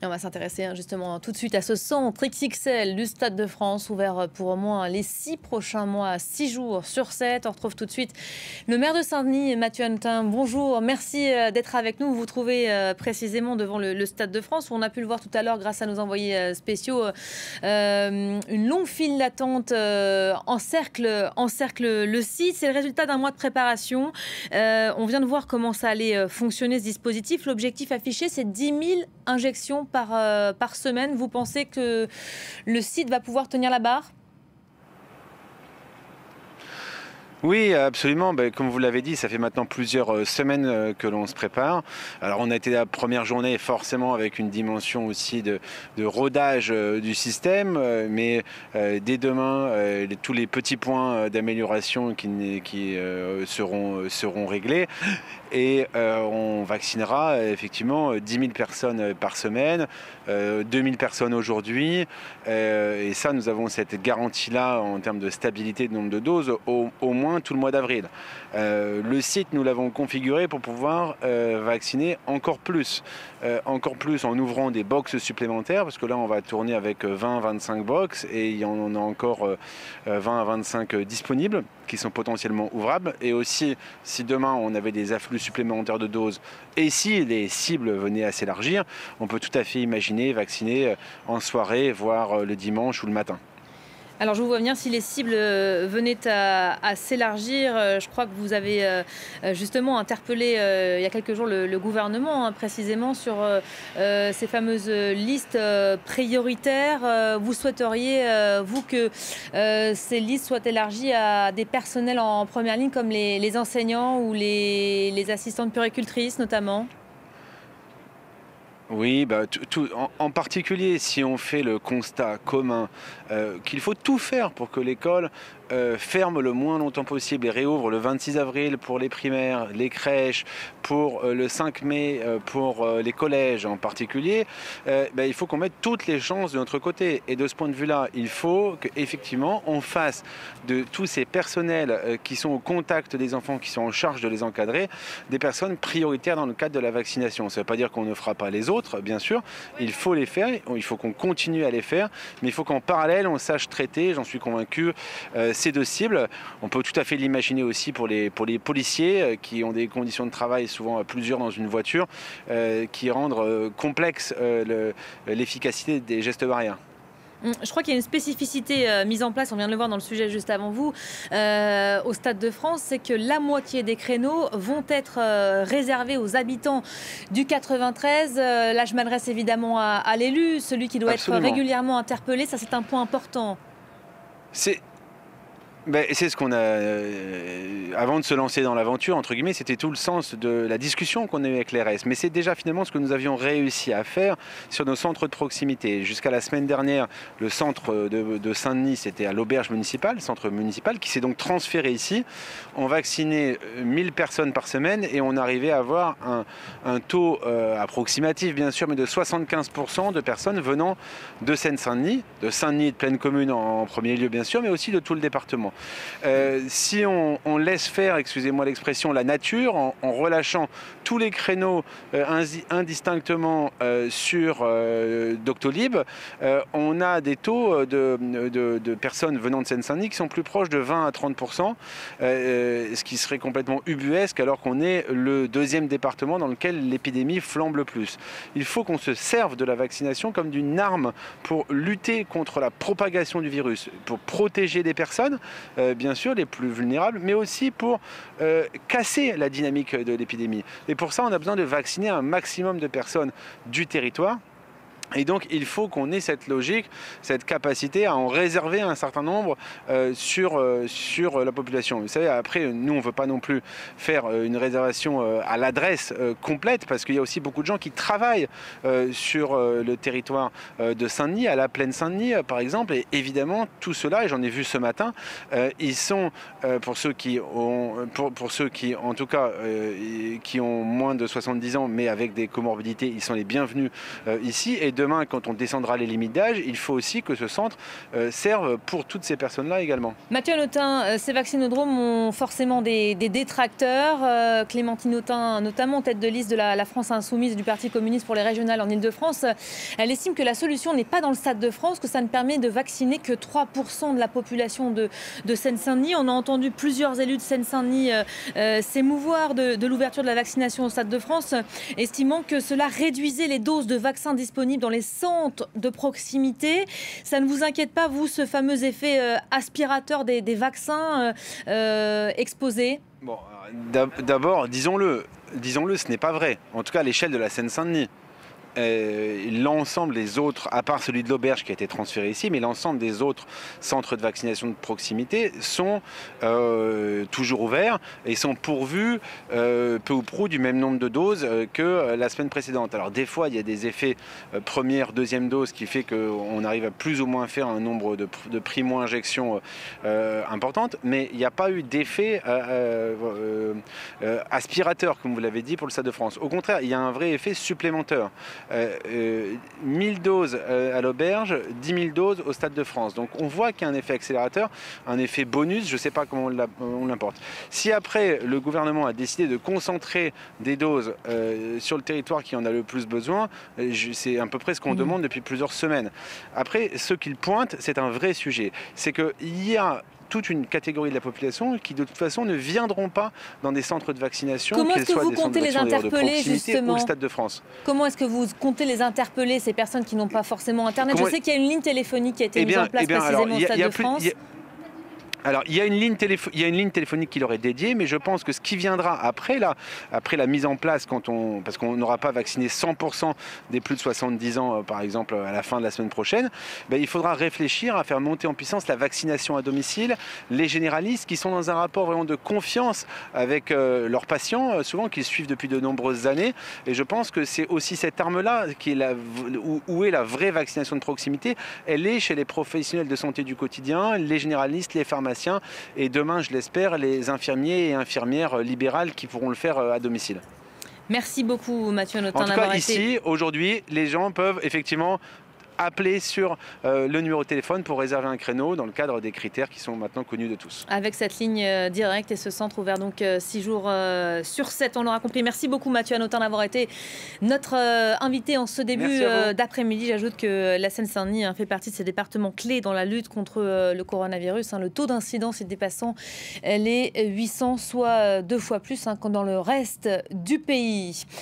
On va s'intéresser justement tout de suite à ce centre XXL du Stade de France, ouvert pour au moins les 6 prochains mois, 6 jours sur 7. On retrouve tout de suite le maire de Saint-Denis, Mathieu Hanotin. Bonjour, merci d'être avec nous. Vous vous trouvez précisément devant le Stade de France, où on a pu le voir tout à l'heure grâce à nos envoyés spéciaux. Une longue file d'attente encercle le site. C'est le résultat d'un mois de préparation. On vient de voir comment ça allait fonctionner, ce dispositif. L'objectif affiché, c'est 10 000 injections par semaine. Vous pensez que le site va pouvoir tenir la barre ? Oui, absolument. Comme vous l'avez dit, ça fait maintenant plusieurs semaines que l'on se prépare. Alors on a été la première journée forcément avec une dimension aussi de rodage du système, mais dès demain, tous les petits points d'amélioration qui seront réglés. Et on vaccinera effectivement 10 000 personnes par semaine, 2 000 personnes aujourd'hui. Et ça, nous avons cette garantie-là en termes de stabilité de nombre de doses, au moins tout le mois d'avril. Le site, nous l'avons configuré pour pouvoir vacciner encore plus en ouvrant des box supplémentaires, parce que là, on va tourner avec 20-25 box et il y en a encore 20 à 25 disponibles qui sont potentiellement ouvrables. Et aussi, si demain, on avait des afflux supplémentaires de doses et si les cibles venaient à s'élargir, on peut tout à fait imaginer vacciner en soirée, voire le dimanche ou le matin. Alors je vous vois venir, si les cibles venaient à s'élargir, je crois que vous avez justement interpellé il y a quelques jours le gouvernement précisément sur ces fameuses listes prioritaires. Vous souhaiteriez, vous, que ces listes soient élargies à des personnels en première ligne comme les enseignants ou les assistantes puéricultrices notamment ? Oui, en particulier si on fait le constat commun qu'il faut tout faire pour que l'école ferme le moins longtemps possible et réouvre le 26 avril pour les primaires, les crèches, pour le 5 mai pour les collèges en particulier, il faut qu'on mette toutes les chances de notre côté. Et de ce point de vue-là, il faut qu'effectivement on fasse de tous ces personnels qui sont au contact des enfants, qui sont en charge de les encadrer, des personnes prioritaires dans le cadre de la vaccination. Ça ne veut pas dire qu'on ne fera pas les autres, bien sûr, il faut les faire, il faut qu'on continue à les faire, mais il faut qu'en parallèle on sache traiter, j'en suis convaincu, ces deux cibles. On peut tout à fait l'imaginer aussi pour les policiers qui ont des conditions de travail souvent à plusieurs dans une voiture qui rendent complexe l'efficacité des gestes barrières. Je crois qu'il y a une spécificité mise en place, on vient de le voir dans le sujet juste avant vous, au Stade de France, c'est que la moitié des créneaux vont être réservés aux habitants du 93. Là, je m'adresse évidemment à l'élu, celui qui doit Absolument. être régulièrement interpellé. Ça, c'est un point important. C'est ce qu'on a, avant de se lancer dans l'aventure, entre guillemets, c'était tout le sens de la discussion qu'on a eue avec l'ARS. Mais c'est déjà finalement ce que nous avions réussi à faire sur nos centres de proximité. Jusqu'à la semaine dernière, le centre de Saint-Denis, c'était à l'auberge municipale, centre municipal, qui s'est donc transféré ici. On vaccinait 1000 personnes par semaine et on arrivait à avoir un taux approximatif, bien sûr, mais de 75% de personnes venant de Seine-Saint-Denis, de pleine commune en premier lieu, bien sûr, mais aussi de tout le département. Si on laisse faire, excusez-moi l'expression, la nature, en relâchant tous les créneaux indistinctement sur Doctolib, on a des taux de personnes venant de Seine-Saint-Denis qui sont plus proches de 20 à 30%, ce qui serait complètement ubuesque alors qu'on est le deuxième département dans lequel l'épidémie flambe le plus. Il faut qu'on se serve de la vaccination comme d'une arme pour lutter contre la propagation du virus, pour protéger des personnes, bien sûr les plus vulnérables, mais aussi pour casser la dynamique de l'épidémie. Et pour ça, on a besoin de vacciner un maximum de personnes du territoire. Et donc, il faut qu'on ait cette logique, cette capacité à en réserver un certain nombre sur la population. Vous savez, après, nous, on ne veut pas non plus faire une réservation à l'adresse complète, parce qu'il y a aussi beaucoup de gens qui travaillent sur le territoire de Saint-Denis, à la plaine Saint-Denis, par exemple. Et évidemment, tout cela, et j'en ai vu ce matin, ils sont, pour ceux qui, en tout cas, qui ont moins de 70 ans, mais avec des comorbidités, ils sont les bienvenus ici. Et demain, quand on descendra les limites d'âge, il faut aussi que ce centre serve pour toutes ces personnes-là également. Mathieu Hanotin, ces vaccinodromes ont forcément des détracteurs. Clémentine Autain, notamment tête de liste de la France Insoumise du Parti communiste pour les régionales en Ile-de-France, elle estime que la solution n'est pas dans le Stade de France, que ça ne permet de vacciner que 3% de la population de Seine-Saint-Denis. On a entendu plusieurs élus de Seine-Saint-Denis s'émouvoir de l'ouverture de la vaccination au Stade de France, estimant que cela réduisait les doses de vaccins disponibles dans les centres de proximité. Ça ne vous inquiète pas, vous, ce fameux effet aspirateur des vaccins exposés? Bon, d'abord, disons-le, ce n'est pas vrai. En tout cas, à l'échelle de la Seine-Saint-Denis. L'ensemble des autres, à part celui de l'Auberge qui a été transféré ici, mais l'ensemble des autres centres de vaccination de proximité sont toujours ouverts et sont pourvus peu ou prou du même nombre de doses que la semaine précédente. Alors des fois il y a des effets première, deuxième dose qui fait qu'on arrive à plus ou moins faire un nombre de primo-injections importantes, mais il n'y a pas eu d'effet aspirateur comme vous l'avez dit pour le Stade de France. Au contraire, il y a un vrai effet supplémentaire. 1000 doses à l'Auberge, 10 000 doses au Stade de France. Donc on voit qu'il y a un effet accélérateur, un effet bonus, je ne sais pas comment on l'importe. Si après le gouvernement a décidé de concentrer des doses sur le territoire qui en a le plus besoin, c'est à peu près ce qu'on demande depuis plusieurs semaines. Après, ce qu'il pointe, c'est un vrai sujet. C'est qu'il y a toute une catégorie de la population qui de toute façon ne viendront pas dans des centres de vaccination. Comment est-ce que vous comptez les interpeller justement ou le Stade de France? Comment est-ce que vous comptez les interpeller, ces personnes qui n'ont pas forcément Internet? Je sais qu'il y a une ligne téléphonique qui a été mise en place précisément au Stade de France. Alors, il y a une ligne téléphonique qui leur est dédiée, mais je pense que ce qui viendra après la mise en place, parce qu'on n'aura pas vacciné 100% des plus de 70 ans, par exemple, à la fin de la semaine prochaine, il faudra réfléchir à faire monter en puissance la vaccination à domicile, les généralistes qui sont dans un rapport vraiment de confiance avec leurs patients, souvent qu'ils suivent depuis de nombreuses années. Et je pense que c'est aussi cette arme-là où est la vraie vaccination de proximité. Elle est chez les professionnels de santé du quotidien, les généralistes, les pharmaciens, et demain, je l'espère, les infirmiers et infirmières libérales qui pourront le faire à domicile. Merci beaucoup Mathieu Hanotin. En tout cas, ici, aujourd'hui, les gens peuvent effectivement appeler sur le numéro de téléphone pour réserver un créneau dans le cadre des critères qui sont maintenant connus de tous. Avec cette ligne directe et ce centre ouvert donc 6 jours sur 7, on l'aura compris. Merci beaucoup Mathieu Hanotin d'avoir été notre invité en ce début d'après-midi. J'ajoute que la Seine-Saint-Denis fait partie de ces départements clés dans la lutte contre le coronavirus. Le taux d'incidence est dépassant les 800, soit 2 fois plus que dans le reste du pays.